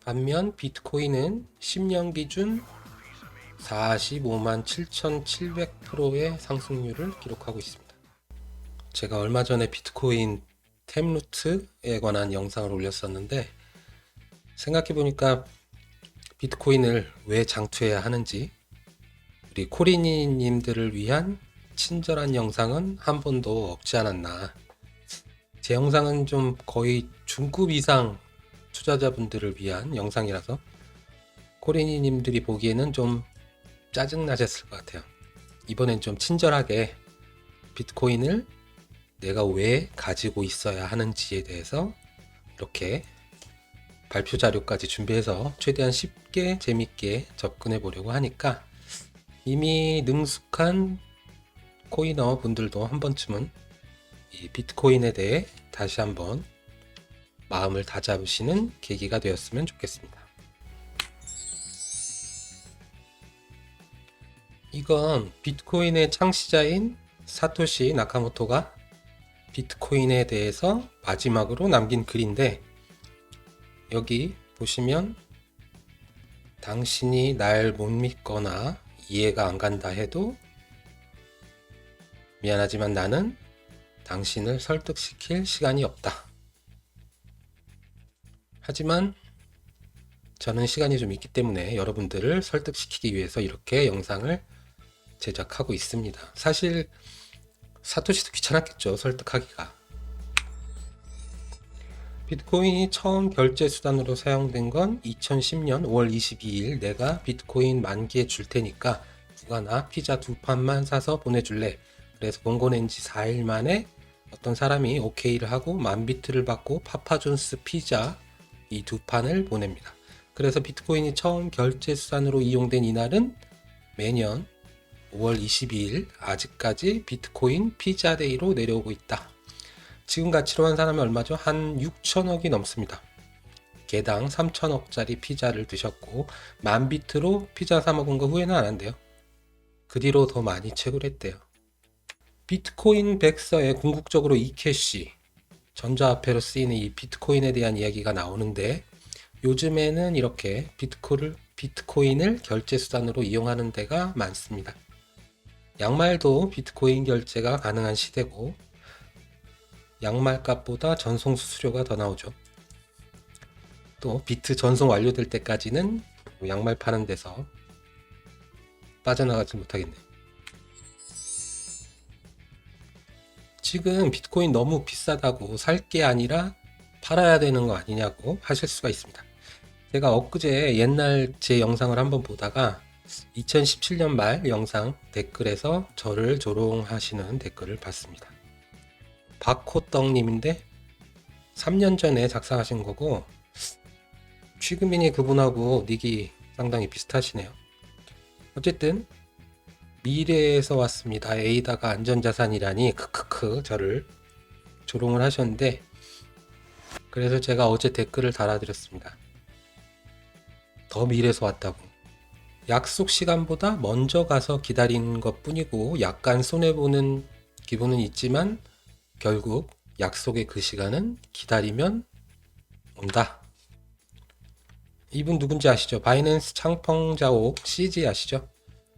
반면 비트코인은 10년 기준 45만 7,700%의 상승률을 기록하고 있습니다. 제가 얼마 전에 비트코인 템루트에 관한 영상을 올렸었는데 생각해보니까 비트코인을 왜 장투해야 하는지 우리 코리니님들을 위한 친절한 영상은 한 번도 없지 않았나. 제 영상은 좀 거의 중급 이상 투자자분들을 위한 영상이라서 코리니님들이 보기에는 좀 짜증나셨을 것 같아요. 이번엔 좀 친절하게 비트코인을 내가 왜 가지고 있어야 하는지에 대해서 이렇게 발표 자료까지 준비해서 최대한 쉽게 재밌게 접근해 보려고 하니까 이미 능숙한 코이너 분들도 한 번쯤은 이 비트코인에 대해 다시 한번 마음을 다잡으시는 계기가 되었으면 좋겠습니다. 이건 비트코인의 창시자인 사토시 나카모토가 비트코인에 대해서 마지막으로 남긴 글인데 여기 보시면 당신이 날 못 믿거나 이해가 안 간다 해도 미안하지만 나는 당신을 설득시킬 시간이 없다. 하지만 저는 시간이 좀 있기 때문에 여러분들을 설득시키기 위해서 이렇게 영상을 제작하고 있습니다. 사실 사토시도 귀찮았겠죠, 설득하기가. 비트코인이 처음 결제 수단으로 사용된 건 2010년 5월 22일 내가 비트코인 만기에 줄 테니까 누가나 피자 2판만 사서 보내줄래. 그래서 봉고낸 지 4일 만에 어떤 사람이 오케이를 하고 10,000비트를 받고 파파존스 피자 이 2판을 보냅니다. 그래서 비트코인이 처음 결제 수단으로 이용된 이날은 매년 5월 22일 아직까지 비트코인 피자데이로 내려오고 있다. 지금 가치로 환산하면 얼마죠? 한 6천억이 넘습니다. 개당 3천억짜리 피자를 드셨고 10,000비트로 피자 사 먹은 거 후회는 안 한대요. 그 뒤로 더 많이 채굴했대요. 비트코인 백서에 궁극적으로 이캐시, 전자화폐로 쓰이는 이 비트코인에 대한 이야기가 나오는데 요즘에는 이렇게 비트코인을 결제 수단으로 이용하는 데가 많습니다. 양말도 비트코인 결제가 가능한 시대고 양말값보다 전송 수수료가 더 나오죠. 또 비트 전송 완료될 때까지는 양말 파는 데서 빠져나가지 못하겠네요. 지금 비트코인 너무 비싸다고 살 게 아니라 팔아야 되는 거 아니냐고 하실 수가 있습니다. 제가 엊그제 옛날 제 영상을 한번 보다가 2017년 말 영상 댓글에서 저를 조롱하시는 댓글을 봤습니다. 박호떡님인데 3년 전에 작성하신 거고 취금인이 그분하고 닉이 상당히 비슷하시네요. 어쨌든 미래에서 왔습니다. 에이다가 안전자산이라니 크크크 저를 조롱을 하셨는데 그래서 제가 어제 댓글을 달아드렸습니다. 더 미래에서 왔다고. 약속 시간보다 먼저 가서 기다리는 것 뿐이고 약간 손해보는 기분은 있지만 결국 약속의 그 시간은 기다리면 온다. 이분 누군지 아시죠? 바이낸스 창펑자옥 CG 아시죠?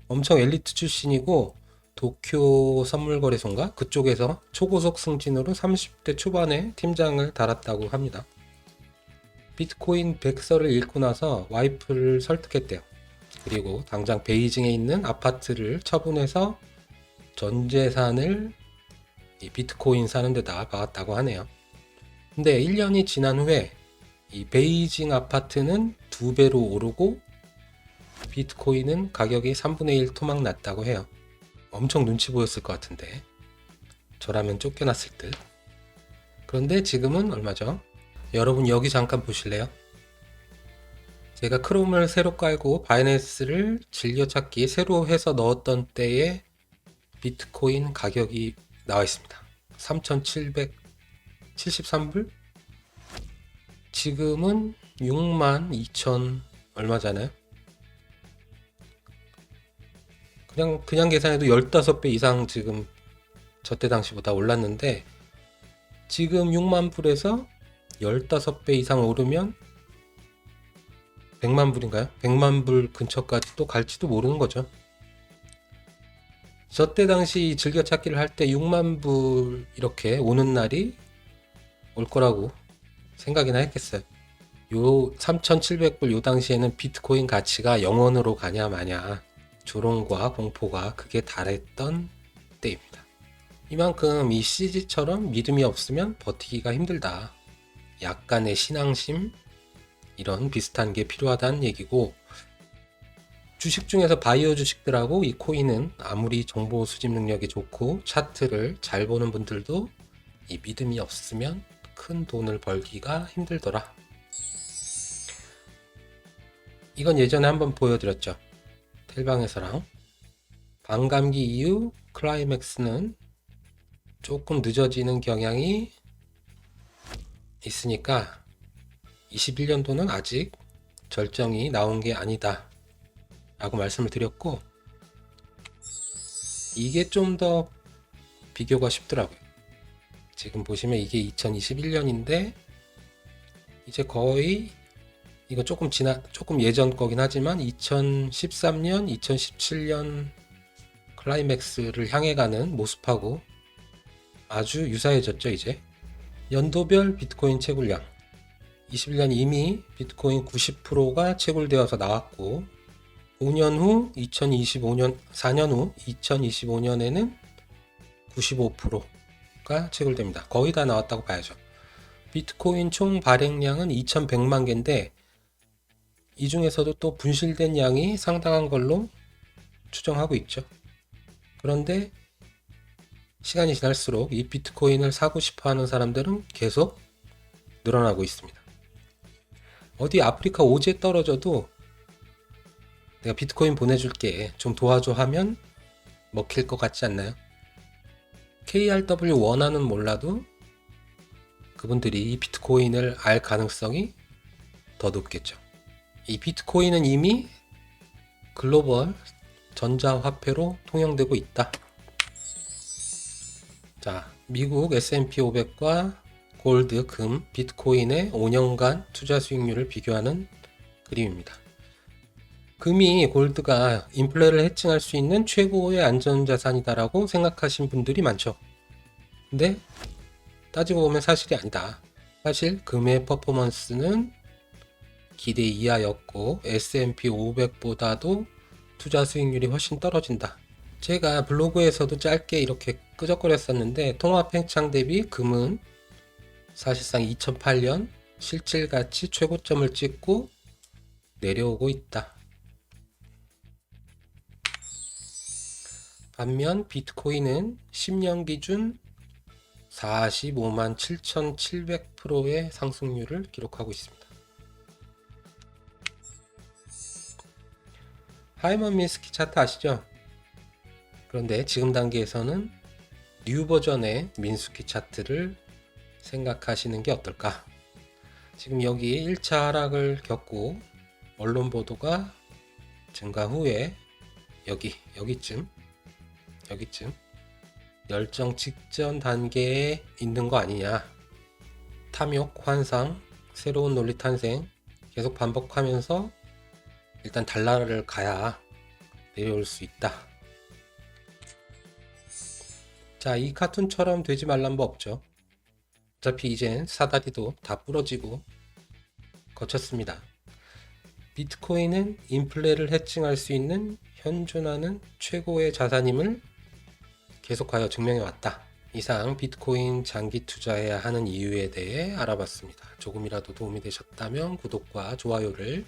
엄청 엘리트 출신이고 도쿄 선물거래소인가? 그쪽에서 초고속 승진으로 30대 초반에 팀장을 달았다고 합니다. 비트코인 백서를 읽고 나서 와이프를 설득했대요. 그리고 당장 베이징에 있는 아파트를 처분해서 전 재산을 이 비트코인 사는 데다 박았다고 하네요. 근데 1년이 지난 후에 이 베이징 아파트는 2배로 오르고 비트코인은 가격이 3분의 1 토막 났다고 해요. 엄청 눈치 보였을 것 같은데 저라면 쫓겨났을 듯. 그런데 지금은 얼마죠? 여러분 여기 잠깐 보실래요? 제가 크롬을 새로 깔고 바이낸스를 즐겨찾기 새로 해서 넣었던 때에 비트코인 가격이 나와 있습니다. 3,773불? 지금은 62,000 얼마잖아요? 그냥 계산해도 15배 이상 지금 저때 당시보다 올랐는데 지금 6만 불에서 15배 이상 오르면 100만 불인가요? 100만 불 근처까지 또 갈지도 모르는 거죠. 저 때 당시 즐겨찾기를 할 때 6만 불 이렇게 오는 날이 올 거라고 생각이나 했겠어요. 요 3,700불 요 당시에는 비트코인 가치가 0원으로 가냐 마냐 조롱과 공포가 극에 달했던 때입니다. 이만큼 이 CG처럼 믿음이 없으면 버티기가 힘들다. 약간의 신앙심 이런 비슷한 게 필요하다는 얘기고, 주식 중에서 바이오 주식들하고 이 코인은 아무리 정보 수집 능력이 좋고 차트를 잘 보는 분들도 이 믿음이 없으면 큰 돈을 벌기가 힘들더라. 이건 예전에 한번 보여드렸죠. 텔방에서랑. 반감기 이후 클라이맥스는 조금 늦어지는 경향이 있으니까 21년도는 아직 절정이 나온 게 아니다 라고 말씀을 드렸고, 이게 좀 더 비교가 쉽더라고요. 지금 보시면 이게 2021년인데 이제 거의 이거 조금 예전 거긴 하지만 2013년, 2017년 클라이맥스를 향해 가는 모습하고 아주 유사해졌죠. 이제 연도별 비트코인 채굴량 21년 이미 비트코인 90%가 채굴되어서 나왔고, 5년 후 2025년 4년 후 2025년에는 95%가 채굴됩니다. 거의 다 나왔다고 봐야죠. 비트코인 총 발행량은 2100만 개인데 이 중에서도 또 분실된 양이 상당한 걸로 추정하고 있죠. 그런데 시간이 지날수록 이 비트코인을 사고 싶어 하는 사람들은 계속 늘어나고 있습니다. 어디 아프리카 오지에 떨어져도 내가 비트코인 보내줄게 좀 도와줘 하면 먹힐 것 같지 않나요? KRW 원화는 몰라도 그분들이 이 비트코인을 알 가능성이 더 높겠죠. 이 비트코인은 이미 글로벌 전자화폐로 통용되고 있다. 자, 미국 S&P 500과 골드, 금, 비트코인의 5년간 투자 수익률을 비교하는 그림입니다. 금이 골드가 인플레를 해칭할 수 있는 최고의 안전자산이다라고 생각하신 분들이 많죠. 근데 따지고 보면 사실이 아니다. 사실 금의 퍼포먼스는 기대 이하였고 S&P 500보다도 투자 수익률이 훨씬 떨어진다. 제가 블로그에서도 짧게 이렇게 끄적거렸었는데 통합 팽창 대비 금은 사실상 2008년 실질가치 최고점을 찍고 내려오고 있다. 반면 비트코인은 10년 기준 45만 7,700%의 상승률을 기록하고 있습니다. 하이먼 미스키 차트 아시죠? 그런데 지금 단계에서는 뉴 버전의 민스키 차트를 생각하시는 게 어떨까? 지금 여기 1차 하락을 겪고 언론 보도가 증가 후에 여기쯤 열정 직전 단계에 있는 거 아니냐. 탐욕, 환상, 새로운 논리 탄생 계속 반복하면서 일단 달러를 가야 내려올 수 있다. 자, 이 카툰처럼 되지 말란 법 없죠. 어차피 이젠 사다리도 다 부러지고 거쳤습니다. 비트코인은 인플레를 해칭할 수 있는 현존하는 최고의 자산임을 계속하여 증명해 왔다. 이상 비트코인 장기 투자해야 하는 이유에 대해 알아봤습니다. 조금이라도 도움이 되셨다면 구독과 좋아요를